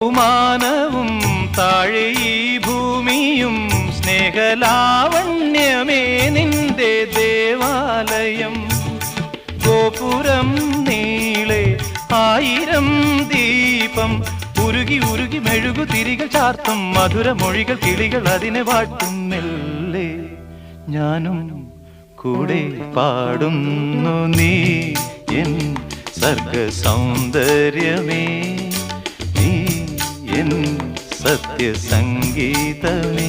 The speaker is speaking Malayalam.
മാനവും താഴെ ഈ ഭൂമിയും സ്നേഹലാവണ്യമേ നിന്റെ ദേവാലയം. ഗോപുരം നീളെ 1000 ദീപം ഉരുകി ഉരുകി മെഴുകു തിരികൾ ചാർത്തും മധുരമൊഴികൾ കിളികൾ അതിനെ വാട്ടും മെല്ലെ ഞാനും കൂടെ പാടുന്നു നീ എൻ സർഗ സൗന്ദര്യമേ, നീ എൻ സത്യസംഗീതമേ.